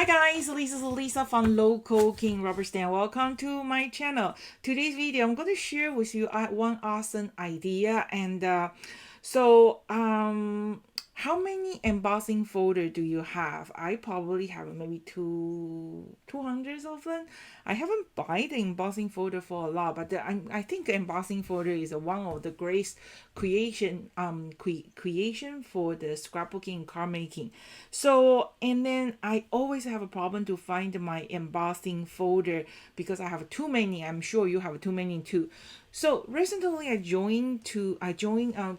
Hi guys, this is Lisa from Local King Rubber Stamp. Welcome to my channel. Today's video, I'm going to share with you one awesome idea. How many embossing folder do you have? I probably have maybe 200 of them. I haven't bought the embossing folder for a lot, but I think embossing folder is one of the great creation for the scrapbooking and card making. So and then I always have a problem to find my embossing folder because I have too many. I'm sure you have too many too. So recently I joined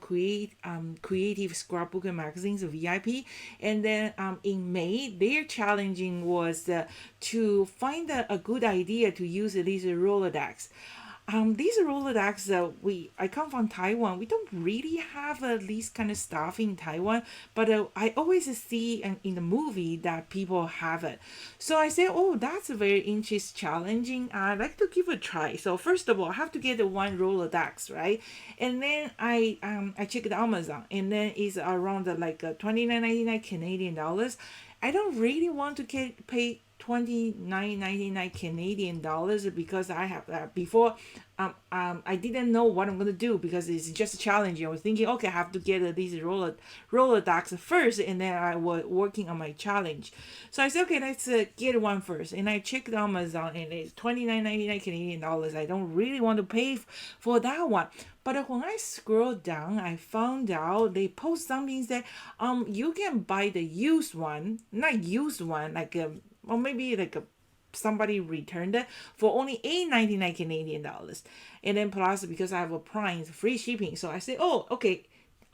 Creative Scrapbook and Magazines VIP, and then in May their challenging was to find a good idea to use these Rolodex. These Rolodex, I come from Taiwan. We don't really have these kind of stuff in Taiwan, but I always see in the movie that people have it. So I say, oh, that's a very interesting, challenging. I'd like to give it a try. So first of all, I have to get the one Rolodex, right? And then I check the Amazon, and then it's around like 29.99 Canadian dollars. I don't really want to pay 29.99 Canadian dollars because I have before I didn't know what I'm gonna do because it's just a challenge. I was thinking, okay, I have to get these Rolodex first, and then I was working on my challenge. So I said, okay, let's get one first, and I checked Amazon, and it's 29.99 Canadian dollars. I don't really want to pay for that one. But when I scroll down, I found out they post something that you can buy the used one, not used one, like or maybe like somebody returned it for only $8.99 Canadian dollars, and then plus because I have a Prime, it's free shipping. So I said, oh, okay,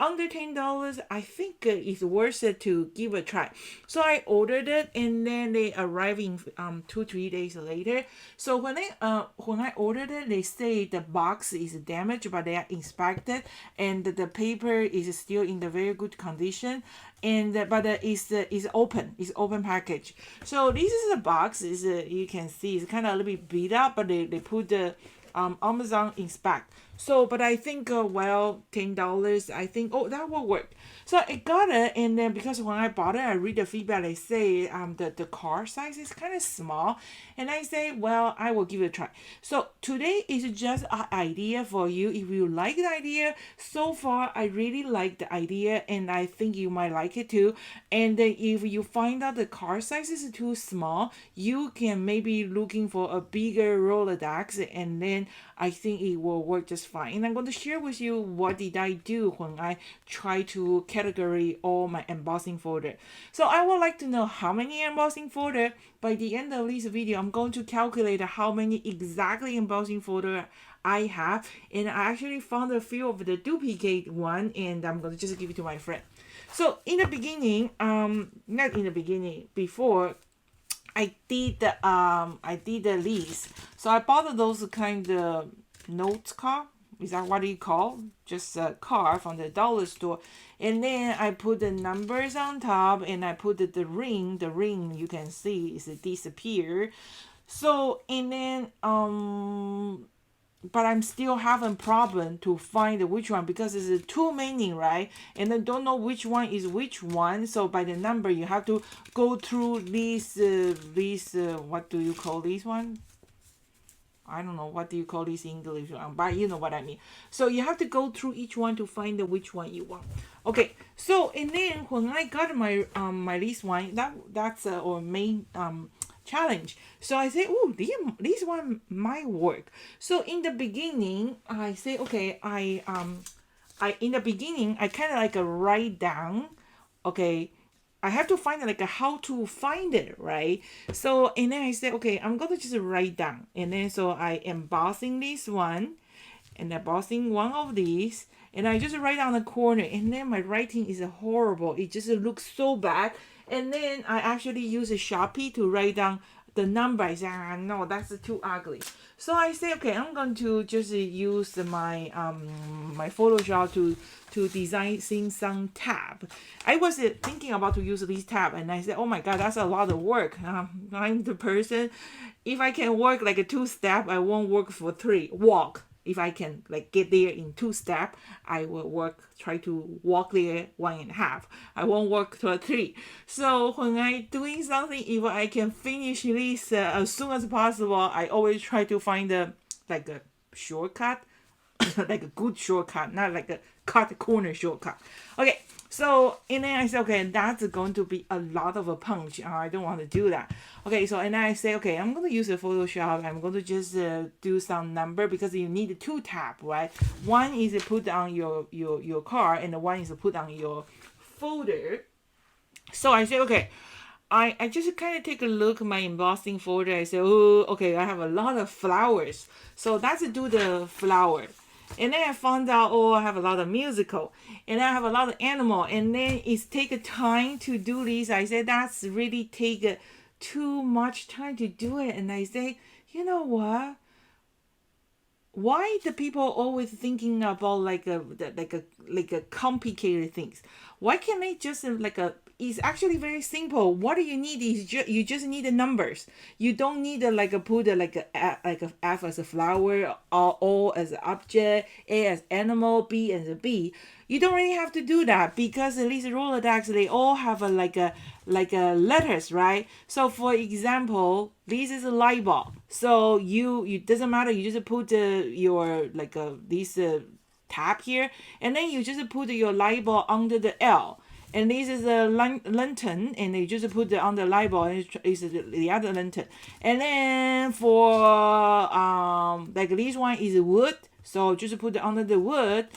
under $10, I think it's worth it to give a try. So I ordered it, and then they arrive in 2-3 days later. So when I ordered it, they say the box is damaged, but they are inspected, and the paper is still in the very good condition. And but it's open package. So this is a box. Is you can see it's kind of a little bit beat up, but they put the Amazon inspect. So, but I think, $10, I think, oh, that will work. So I got it, and then because when I bought it, I read the feedback. They say the car size is kind of small, and I say, well, I will give it a try. So today is just an idea for you. If you like the idea, so far I really like the idea, and I think you might like it too. And then if you find out the car size is too small, you can maybe looking for a bigger Rolodex, and then I think it will work just fine. And I'm going to share with you what did I do when I try to category all my embossing folder. So I would like to know how many embossing folder. By the end of this video, I'm going to calculate how many exactly embossing folder I have, and I actually found a few of the duplicate one, and I'm going to just give it to my friend. So in the beginning, not in the beginning, before I did the list. So I bought those kind of notes card. Is that what you call? Just a card from the dollar store. And then I put the numbers on top, and I put the ring. The ring you can see is disappear. So and then but I'm still having problem to find which one because it's too many, right? And I don't know which one is which one. So by the number, you have to go through these what do you call this one? I don't know what do you call this in English, but you know what I mean. So you have to go through each one to find which one you want. Okay, so and then when I got my my list one, that's our main challenge. So I say, oh, this one might work. So in the beginning, I say, okay, I in the beginning I kind of like write down, okay. I have to find like how to find it, right? So and then I said, okay, I'm gonna just write down, and then so I embossing this one, and embossing one of these, and I just write down the corner, and then my writing is horrible. It just looks so bad, and then I actually use a Sharpie to write down the number. I say, no, that's too ugly. So I say, okay, I'm going to just use my my Photoshop to design some tab. I was thinking about to use this tab, and I said, oh my god, that's a lot of work. I'm the person, if I can work like a 2 step, I won't work for 3. Walk. if I can like get there in 2 steps, I will try to walk there 1.5. I won't walk to a 3. So when I doing something, if I can finish this as soon as possible, I always try to find a shortcut, like a good shortcut, not like a cut corner shortcut. Okay, so and then I said, okay, that's going to be a lot of a punch. I don't want to do that. Okay, so and then I say, okay, I'm going to use a Photoshop. I'm going to just do some number because you need 2 tab, right? One is put on your car, and the one is put on your folder. So I say, okay, I just kind of take a look at my embossing folder. I say, oh, okay, I have a lot of flowers. So that's do the flower. And then I found out, oh, I have a lot of musical. And I have a lot of animal. And then it's take a time to do this. I said, that's really take too much time to do it. And I say, you know what? Why the people always thinking about like a complicated things? Why can't they just it's actually very simple. What do you need is you just need the numbers. You don't need to put a F as a flower, or O as an object, A as animal, B as a bee. You don't really have to do that because at least Rolodex they all have a letters, right? So for example, this is a light bulb. So you doesn't matter. You just put your this tab here, and then you just put your light bulb under the L. And this is a lantern, and you just put it on the light bulb, and it's the other lantern. And then for this one is wood, so just put it under the wood.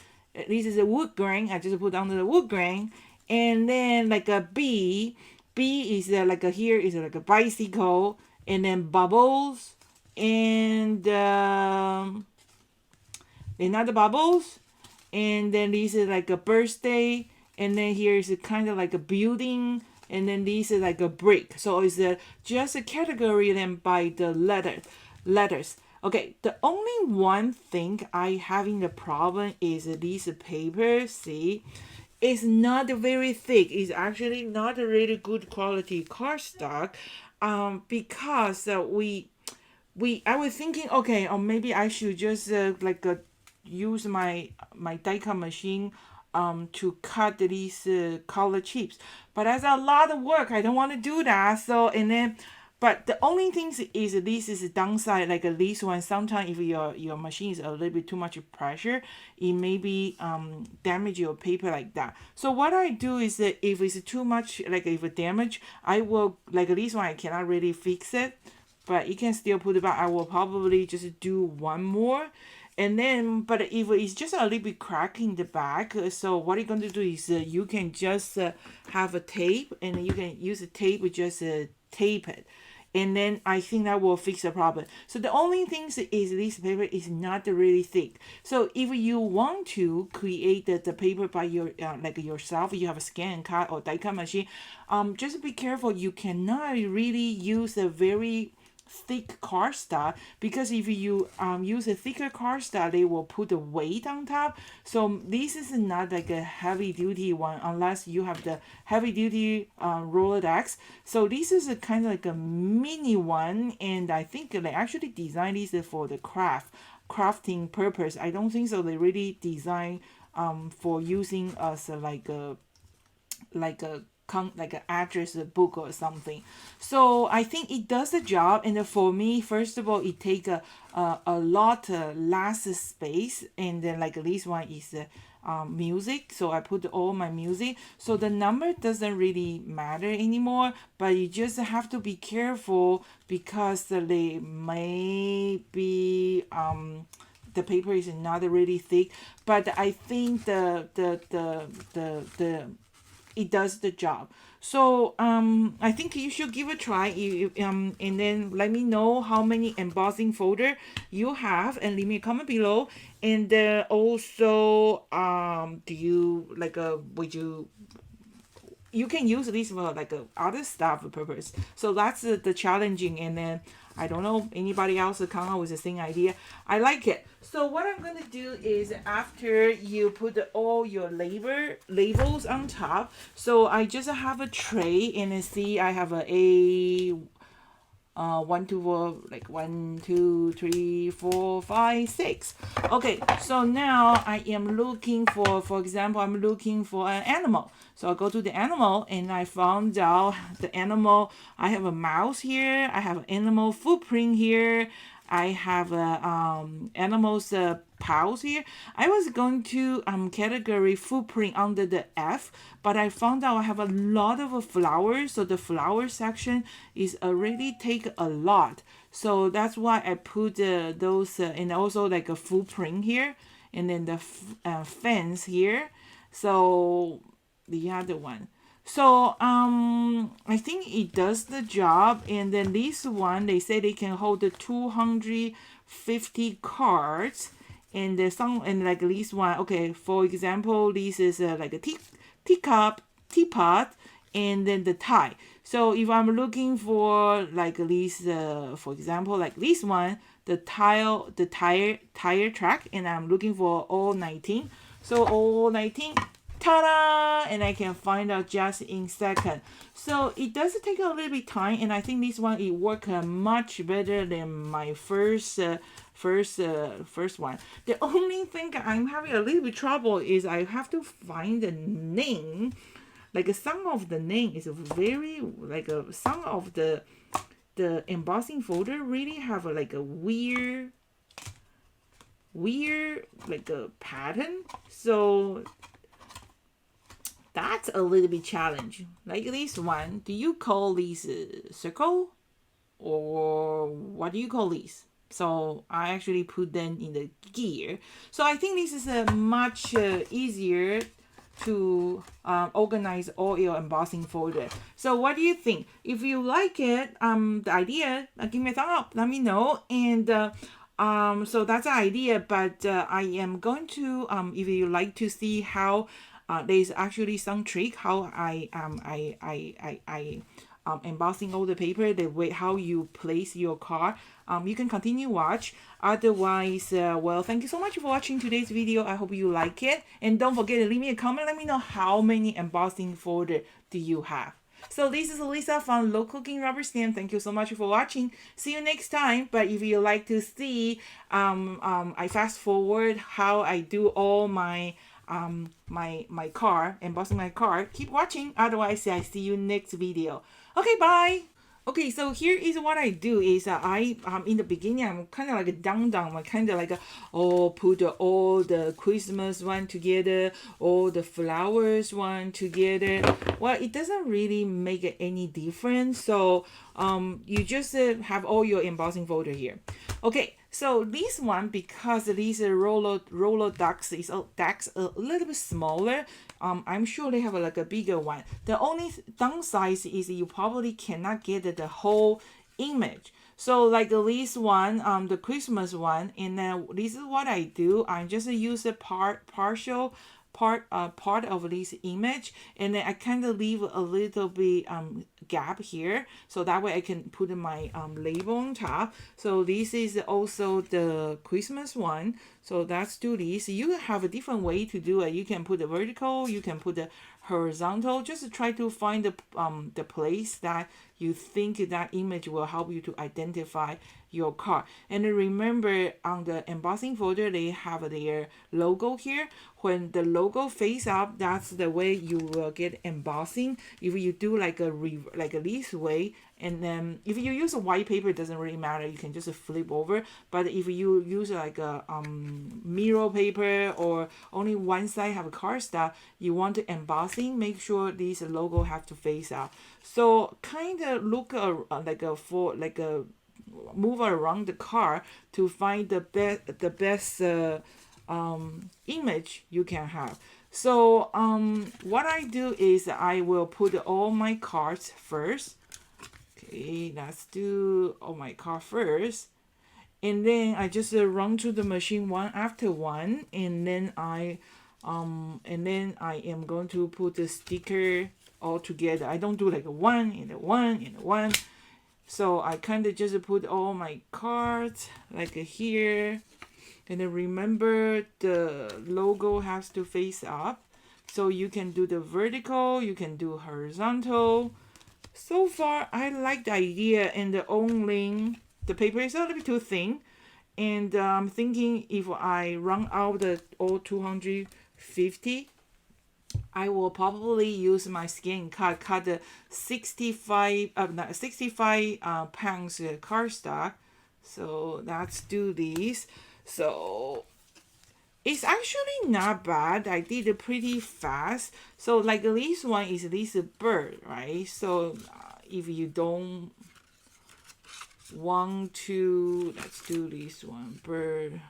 This is a wood grain. I just put under the wood grain. And then like a B is here is like a bicycle, and then bubbles, and another bubbles, and then this is like a birthday, and then here is kind of like a building, and then this is like a brick. So it's just a category then by the letters. Okay, the only one thing I having the problem is this paper. See, it's not very thick. It's actually not a really good quality cardstock, because I was thinking, okay, or maybe I should just use my die cut machine to cut these color chips. But that's a lot of work. I don't want to do that. So and then, but the only thing is this is a downside. Like this one, sometimes if your machine is a little bit too much pressure, it may be damage your paper like that. So what I do is that if it's too much, like if it damage, I will like this one. I cannot really fix it, but you can still put it back. I will probably just do one more. And then, but if it's just a little bit crack in the back, so what you're going to do is you can just have a tape, and you can use a tape, just tape it. And then I think that will fix the problem. So the only thing is this paper is not really thick. So if you want to create the paper by yourself, you have a scan and cut or die cut machine, just be careful. You cannot really use a very thick cardstock, because if you use a thicker cardstock, they will put the weight on top. So this is not like a heavy duty one unless you have the heavy duty Rolodex. So this is a kind of like a mini one, and I think they actually designed this for the crafting purpose. I don't think so they really design for using as like an address book or something. So I think it does the job. And for me, first of all, it take a lot less space. And then like this one is music, so I put all my music, so the number doesn't really matter anymore. But you just have to be careful because they may be the paper is not really thick, but I think the it does the job. So I think you should give a try. And then let me know how many embossing folder you have, and leave me a comment below. And also, do you would you can use this for other stuff purpose. So that's the challenging. And then I don't know anybody else come up with the same idea. I like it. So what I'm gonna do is after you put all your labels on top, so I just have a tray, and see I have a one, two, four, like 1, 2, 3, 4, 5, 6. Okay, so now I am looking for example, I'm looking for an animal. So I go to the animal and I found out the animal. I have a mouse here. I have an animal footprint here. I have a animals paws here. I was going to category footprint under the F, but I found out I have a lot of flowers, so the flower section is already take a lot. So that's why I put those and also like a footprint here, and then the fence here. So the other one. So I think it does the job. And then this one, they say they can hold the 250 cards. And there's some, and like this one, okay, for example, this is like a teacup, teapot, and then the tie. So if I'm looking for like this, for example, like this one, the tire track, and I'm looking for all 19. So all 19, ta-da! And I can find out just in second. So it does take a little bit time, and I think this one it work much better than my first one. The only thing I'm having a little bit trouble is I have to find the name. Like some of the name is very like some of the embossing folder really have like a weird like a pattern. So that's a little bit challenge. Like this one, do you call these circle or what do you call these? So I actually put them in the gear. So I think this is a much easier to organize all your embossing folder. So what do you think? If you like it, the idea, give me a thumb up. Let me know. And so that's the idea. But I am going to, if you like to see how there's actually some trick how I embossing all the paper, the way how you place your card. You can continue watch. Otherwise, well, thank you so much for watching today's video. I hope you like it. And don't forget to leave me a comment. Let me know how many embossing folder do you have. So this is Lisa from Low Cooking Rubber Stamp. Thank you so much for watching. See you next time. But if you like to see, I fast forward how I do all my my car, embossing my car, keep watching. Otherwise, I see you next video. Okay, bye. Okay, so here is what I do is I in the beginning I'm kind of like a down I kind of like put all the Christmas one together, all the flowers one together. Well, it doesn't really make any difference. So you just have all your embossing folder here. Okay, so this one, because these Rolodex is a little bit smaller, I'm sure they have like a bigger one. The only downside is you probably cannot get the whole image. So like this one, the Christmas one, and then this is what I do. I just use a partial part of this image, and then I kind of leave a little bit gap here, so that way I can put my label on top. So this is also the Christmas one. So let's do this. You have a different way to do it. You can put the vertical, you can put the horizontal. Just try to find the place that you think that image will help you to identify your card. And remember, on the embossing folder, they have their logo here. When the logo face up, that's the way you will get embossing. If you do like this way, and then if you use a white paper, it doesn't really matter. You can just flip over. But if you use like a mirror paper or only one side have a cardstock, you want to embossing, make sure this logo have to face up. So kind of look move around the card to find the best image you can have. So what I do is I will put all my cards first. Okay, let's do all my cards first, and then I just run through the machine one after one, and then I am going to put the sticker all together. I don't do like a one and a one and a one. So I kind of just put all my cards like here. And then remember the logo has to face up. So you can do the vertical, you can do horizontal. So far, I like the idea, and the paper is a little bit too thin. And I'm thinking if I run out the all 250, I will probably use my skin cut the 65 pounds cardstock. So let's do this. So it's actually not bad. I did it pretty fast. So like this one is this bird, right? So if you don't want to, let's do this one, bird.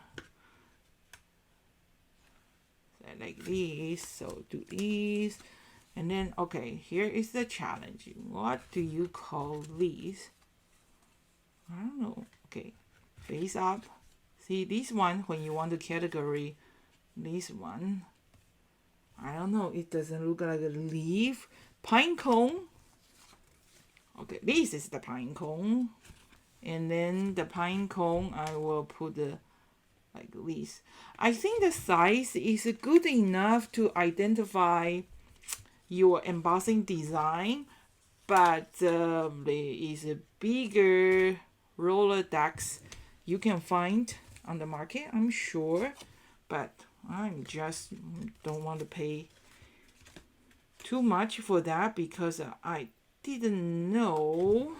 Like this. So do this. And then, okay, here is the challenge. What do you call these? I don't know. Okay, face up. See, this one, when you want the category, this one, I don't know, it doesn't look like a leaf. Pine cone. Okay, this is the pine cone. And then the pine cone, I will put the like this. I think the size is good enough to identify your embossing design, but there is a bigger Rolodex you can find on the market, I'm sure, but I just don't want to pay too much for that because I didn't know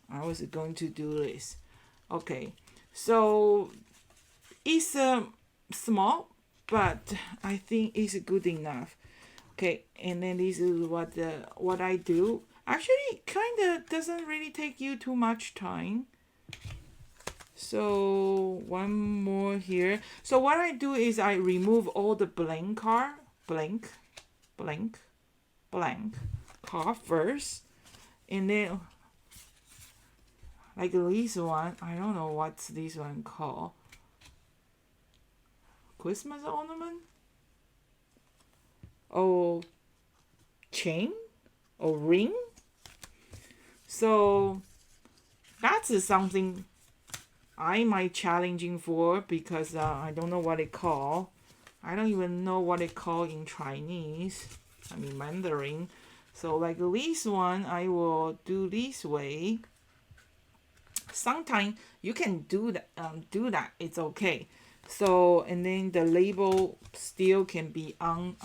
I was going to do this. Okay, so it's small, but I think it's good enough. Okay, and then this is what I do. Actually, kind of doesn't really take you too much time. So one more here. So what I do is I remove all the blank card first, and then like this one, I don't know what's this one called. Christmas ornament? Or chain? Or ring? So that's something I might challenging for because I don't know what it called. I don't even know what it called in Chinese. I mean Mandarin. So like this one, I will do this way. Sometimes you can do that. It's okay. So and then the label still can be on.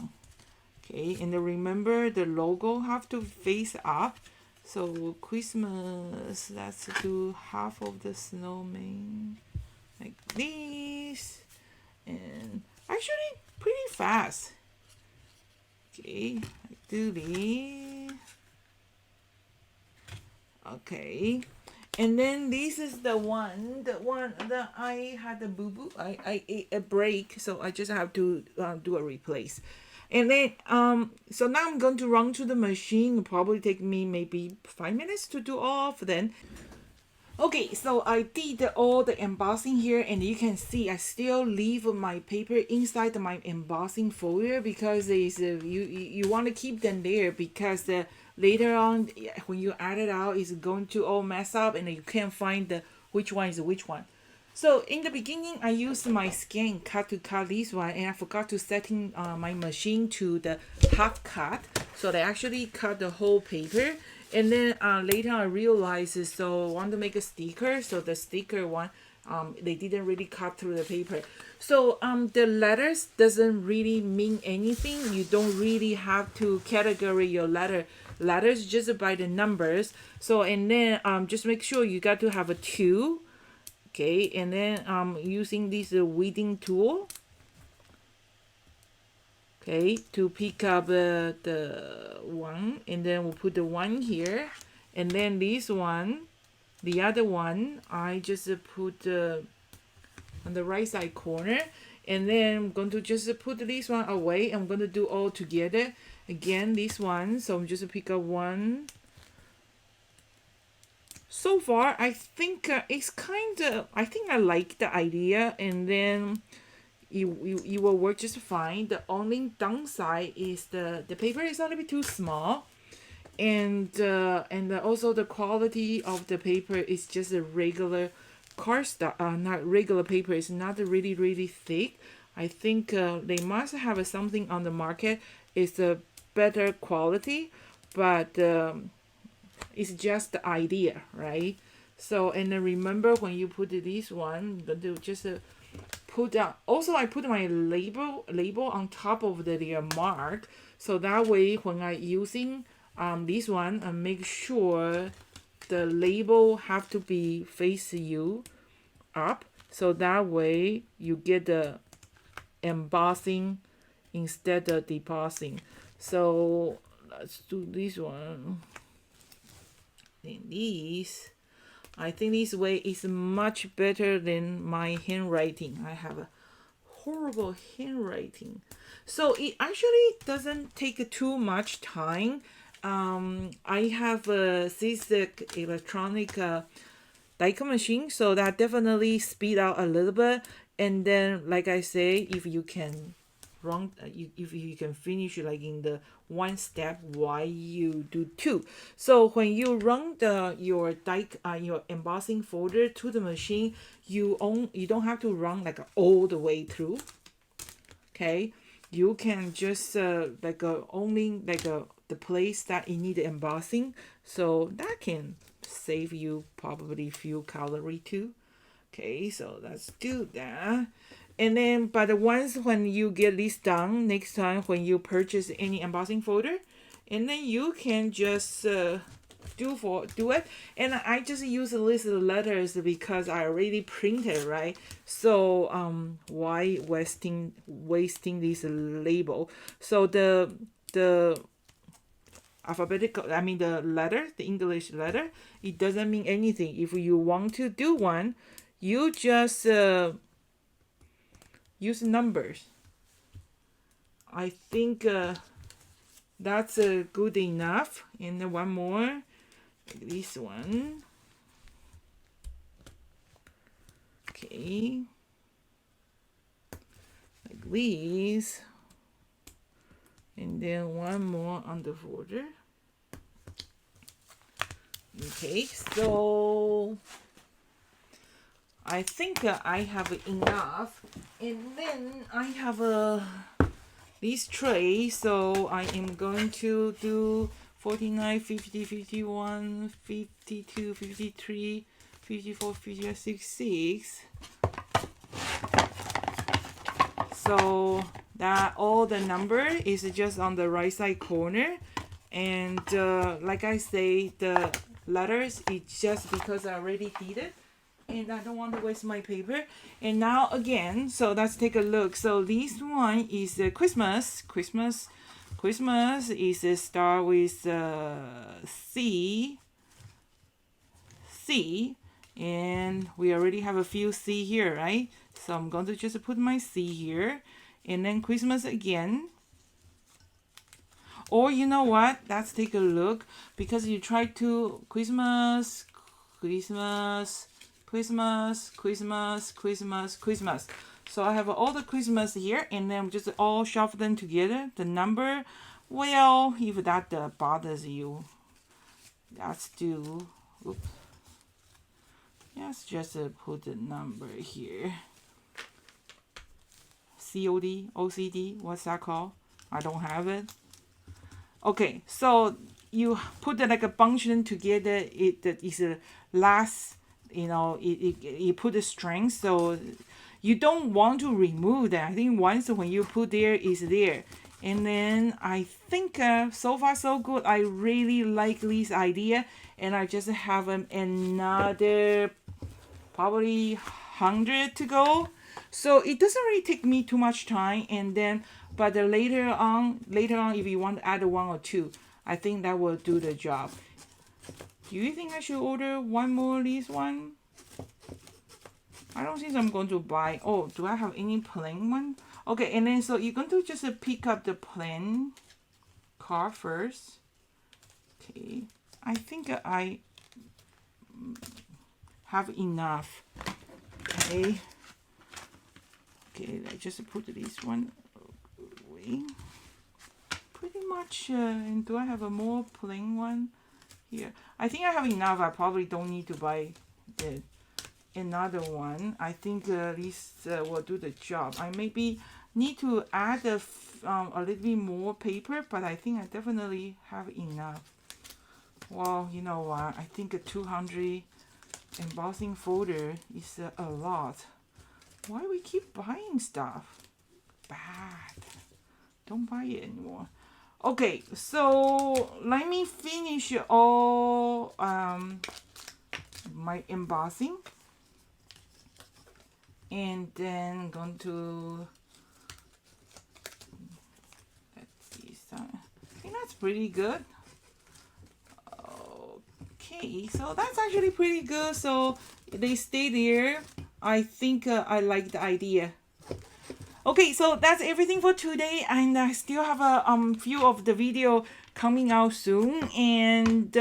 Okay, and then remember the logo have to face up. So Christmas, let's do half of the snowman like this, and actually pretty fast. Okay, do this. Okay, and then this is the one that I had a boo boo. I ate a break, so I just have to do a replace. And then so now I'm going to run to the machine. It'll probably take me maybe 5 minutes to do all of them. Okay, so I did all the embossing here, and you can see I still leave my paper inside my embossing folder because it's you want to keep them there because later on when you add it out, it's going to all mess up and you can't find the which one is which one. So in the beginning, I used my scan cut to cut this one, and I forgot to setting my machine to the half cut, so they actually cut the whole paper. And then later I realized, so I want to make a sticker, so the sticker one, they didn't really cut through the paper. So the letters doesn't really mean anything. You don't really have to categorize your letters just by the numbers. So and then just make sure you got to have a 2. Okay, and then using this weeding tool, okay, to pick up the one, and then we'll put the one here, and then this one, the other one, I just put on the right side corner, and then I'm going to just put this one away. I'm going to do all together again this one. So I'm just pick up one. So far, I think it's kind of, I think I like the idea, and then it will work just fine. The only downside is the paper is a little bit too small, and also the quality of the paper is just a regular cardstock, not regular paper. It's not really thick. I think they must have something on the market. It's a better quality. but it's just the idea, right? So, and then remember when you put this one, to just put down. Also, I put my label on top of the mark, so that way when I using this one, I make sure the label have to be face you up, so that way you get the embossing instead of depositing. So let's do this one. And these, I think this way is much better than my handwriting. I have a horrible handwriting, so it actually doesn't take too much time. I have this electronic die cut machine, so that definitely speed out a little bit. And then, like I say, if you can run, if you can finish like in the one step, why you do two. So when you run your your embossing folder to the machine, you don't have to run like all the way through. Okay, you can just only the place that you need embossing, so that can save you probably few calorie too. Okay, so let's do that. And then, but once when you get this done, next time when you purchase any embossing folder, and then you can just do it. And I just use a list of letters because I already printed, right? So why wasting this label? So the alphabetical, I mean the letter, the English letter, it doesn't mean anything. If you want to do one, you just use numbers. I think that's good enough. And then one more, like this one. Okay, like these. And then one more on the border. Okay, so I think I have enough. And then I have this tray, so I am going to do 49, 50, 51, 52, 53, 54, 55, 66. So that all the number is just on the right side corner. And like I say, the letters, it's just because I already did it and I don't want to waste my paper. And now again, so let's take a look. So this one is Christmas. Christmas is start with C, and we already have a few C here, right? So I'm going to just put my C here, and then Christmas again. Or you know what? Let's take a look, because you try to Christmas. So I have all the Christmas here, and then just all shuffle them together. The number, well, if that bothers you, let's do. Oops. Let's just put the number here. COD, OCD, what's that called? I don't have it. Okay, so you put like a function together. It is a last, you put the string, so you don't want to remove that. I think once when you put there, is there. And then I think so far so good. I really like this idea, and I just have another probably 100 to go. So it doesn't really take me too much time. And then, but later on, if you want to add one or two, I think that will do the job. Do you think I should order one more this one? I don't think I'm going to buy. Oh, do I have any plain one? Okay, and then so you're going to just pick up the plain card first. Okay, I think I have enough. Okay. Okay, I just put this one away. Pretty much, and do I have a more plain one here? I think I have enough. I probably don't need to buy another one. I think this will do the job. I maybe need to add a little bit more paper, but I think I definitely have enough. Well, you know what? I think a 200 embossing folder is a lot. Why do we keep buying stuff? Bad. Don't buy it anymore. Okay, so let me finish all my embossing, and then I'm going to, let's see, so I think that's pretty good. Okay, so that's actually pretty good. So they stay there. I think I like the idea. Okay, so that's everything for today, and I still have a few of the video coming out soon, and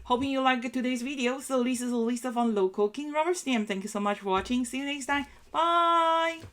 hoping you like today's video. So this is Lisa from Local King Rubber Stamp. Thank you so much for watching. See you next time. Bye.